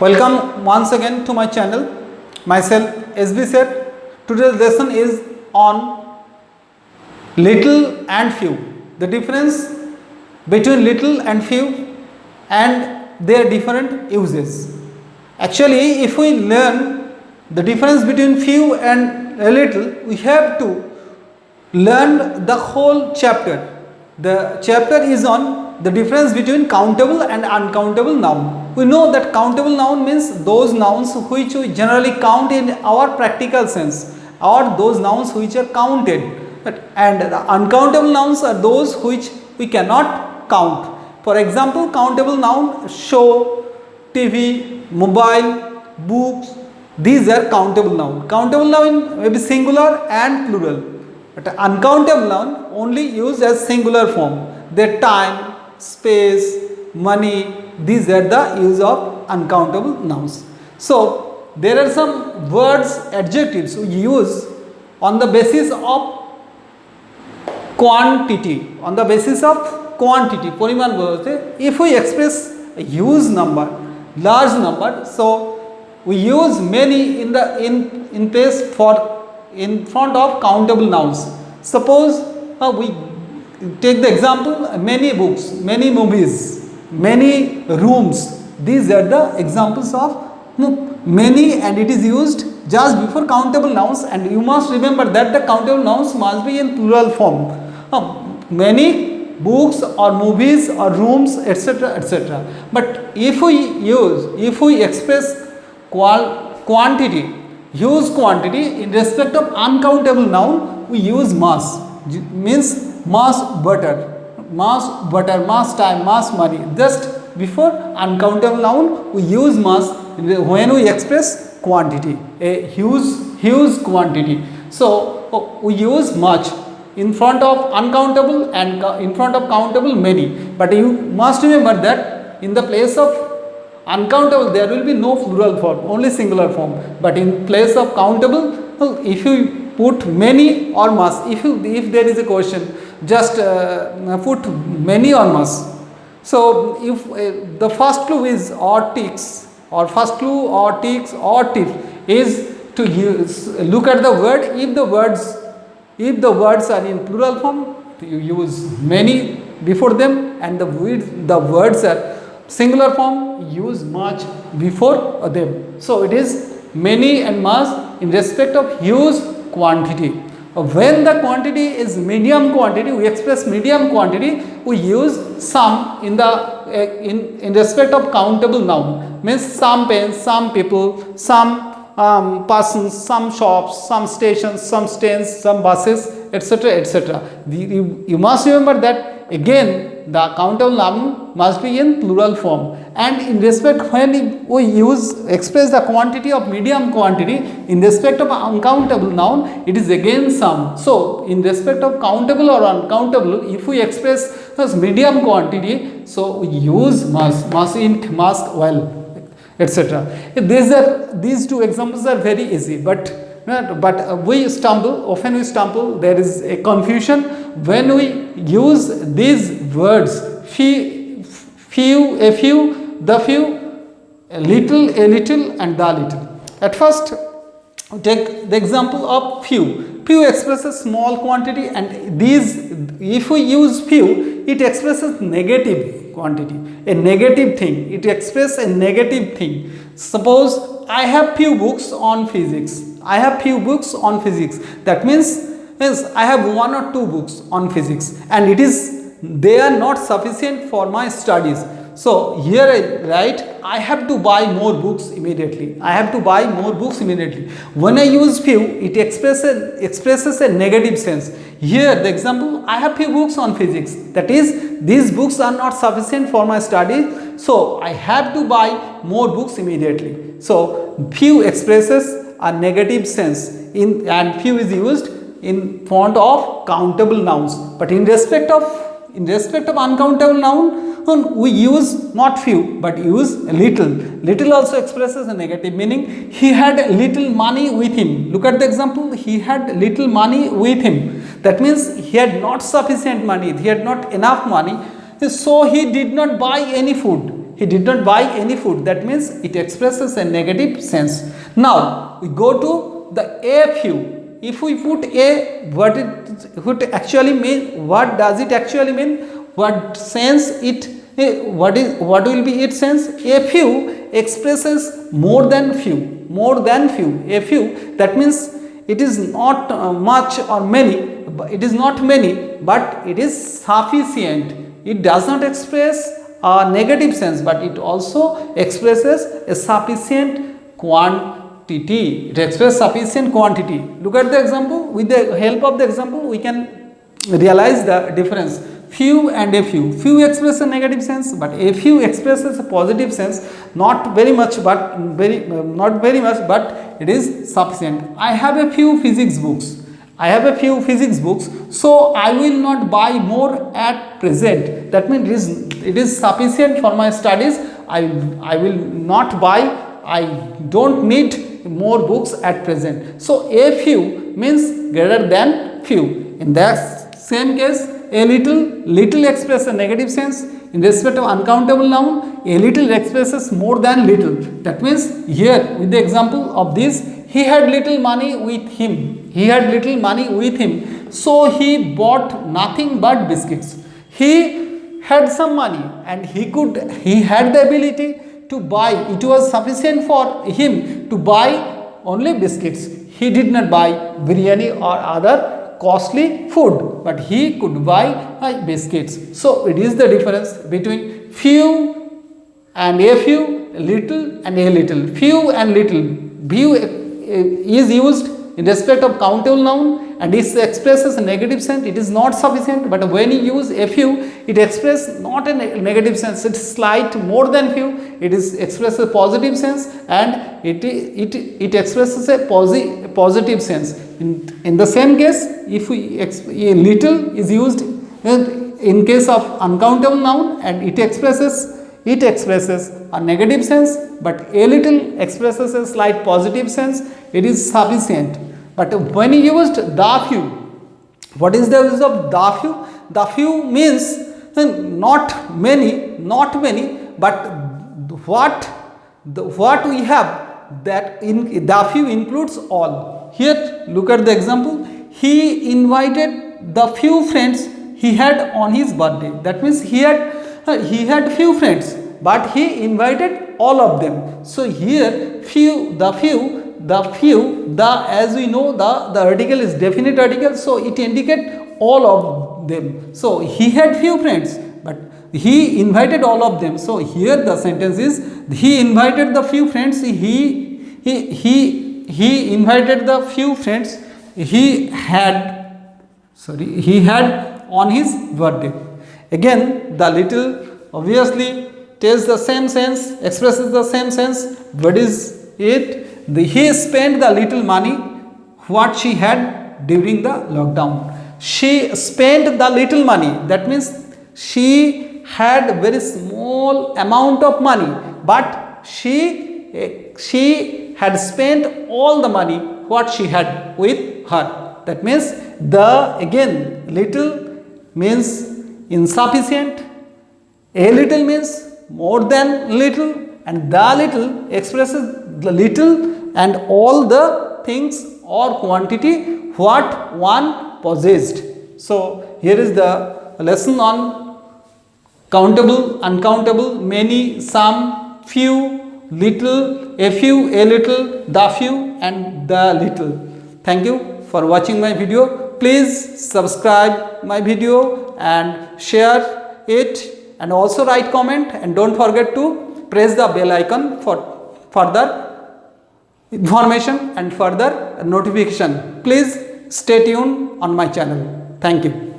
Welcome once again to my channel. Myself SBSIR. Today's lesson is on little and few. The difference between little and few and their different uses. Actually, if we learn the difference between few and a little, we have to learn the whole chapter. The chapter is on the difference between countable and uncountable noun. We know that countable noun means those nouns which we generally count in our practical sense, or those nouns which are counted, and the uncountable nouns are those which we cannot count. For example, countable noun: show, TV, mobile, books. These are countable noun. Countable noun may be singular and plural, but uncountable noun only used as singular form. Their time, space, money, these are the use of uncountable nouns. So there are some words, adjectives we use on the basis of quantity. On the basis of quantity, poriman bolte. If we express a huge number, large number, so we use many in place for in front of countable nouns. Suppose we take the example: many books, many movies, many rooms. These are the examples of many, and it is used just before countable nouns, and you must remember that the countable nouns must be in plural form. Many books or movies or rooms, etc., etc. But if we express quantity, use quantity in respect of uncountable noun, we use mass. Means mass butter, mass time, mass money. Just before uncountable noun, we use mass when we express quantity, a huge quantity. So we use much in front of uncountable and in front of countable many. But you must remember that in the place of uncountable there will be no plural form, only singular form. But in place of countable, if you put many or mass, if there is a question, just put many or mass. So if the first clue is or ticks, or first clue or ticks or tip is to look at the word. If the words are in plural form, you use many before them, and the words are singular form, use much before them. So it is many and mass in respect of huge quantity. When the quantity is medium quantity, we express medium quantity, we use some in respect of countable noun. Means some pens, some people, some persons, some shops, some stations, some trains, some buses, etc., etc. You must remember that again the countable noun must be in plural form, and in respect when we express the quantity of medium quantity in respect of uncountable noun, it is again some. So in respect of countable or uncountable, if we express as medium quantity, so we use mass ink, mass oil, etc. These two examples are very easy, but often we stumble. There is a confusion when we use these words: few, a few, the few, a little, and the little. At first, take the example of few. Few expresses small quantity, and if we use few, it expresses negative quantity, a negative thing. It expresses a negative thing. Suppose I have few books on physics. I have few books on physics. That means I have one or two books on physics, and they are not sufficient for my studies. So here I write, I have to buy more books immediately. I have to buy more books immediately. When I use few, it expresses a negative sense. Here the example, I have few books on physics. That is, these books are not sufficient for my studies, so I have to buy more books immediately. So few expresses a negative sense and few is used in front of countable nouns. But in respect of uncountable noun, we use not few but use little. Little also expresses a negative meaning. He had little money with him. Look at the example. He had little money with him. That means he had not sufficient money. He had not enough money. So he did not buy any food. He did not buy any food. That means it expresses a negative sense. Now we go to the a few. If we put a, what it would actually mean? What does it actually mean? What sense it? What will be its sense? A few expresses more than few. More than few. A few. That means it is not much or many. It is not many, but it is sufficient. It does not express a negative sense, but it also expresses a sufficient quantity. It expresses sufficient quantity. Look at the example. With the help of the example, we can realize the difference. Few and a few. Few expresses a negative sense, but a few expresses a positive sense. Not very much, but not very much, but it is sufficient. I have a few physics books. I have a few physics books, so I will not buy more at present. That means it is sufficient for my studies. I will not buy. I don't need more books at present. So a few means greater than few. In that same case, a little expresses a negative sense. In respect of uncountable noun, a little expresses more than little. That means here with the example of this, he had little money with him. He had little money with him, so he bought nothing but biscuits. He had some money and he had the ability to buy. It was sufficient for him to buy only biscuits. He did not buy biryani or other costly food, but he could buy biscuits. So it is the difference between few and a few, little and a little. Few and little. Few is used in respect of countable noun and it expresses a negative sense. It is not sufficient, but when you use a few, it expresses not a negative sense. It is slight more than few. It is expresses a positive sense and it expresses a positive sense. In the same case, if a little is used in case of uncountable noun and it expresses a negative sense, but a little expresses a slight positive sense, it is sufficient. But when you used the few, what is the use of the few? The few means not many, but what we have, that in the few includes all. Here look at the example. He invited the few friends he had on his birthday. That means he had few friends, but he invited all of them. So here as we know, the article is definite article, so it indicates all of them. So he had few friends, but he invited all of them. So here the sentence is, he invited the few friends he invited the few friends he had on his birthday. Again, the little obviously tells the same sense, expresses the same sense. What is it? He spent the little money what she had during the lockdown. She spent the little money. That means she had very small amount of money, but she had spent all the money what she had with her. That means little means insufficient, a little means more than little, and the little expresses the little and all the things or quantity what one possessed. So here is the lesson on countable, uncountable, many, some, few, little, a few, a little, the few and the little. Thank you for watching my video. Please subscribe my video and share it, and also write comment, and don't forget to press the bell icon for further information and further notification. Please stay tuned on my channel. Thank you.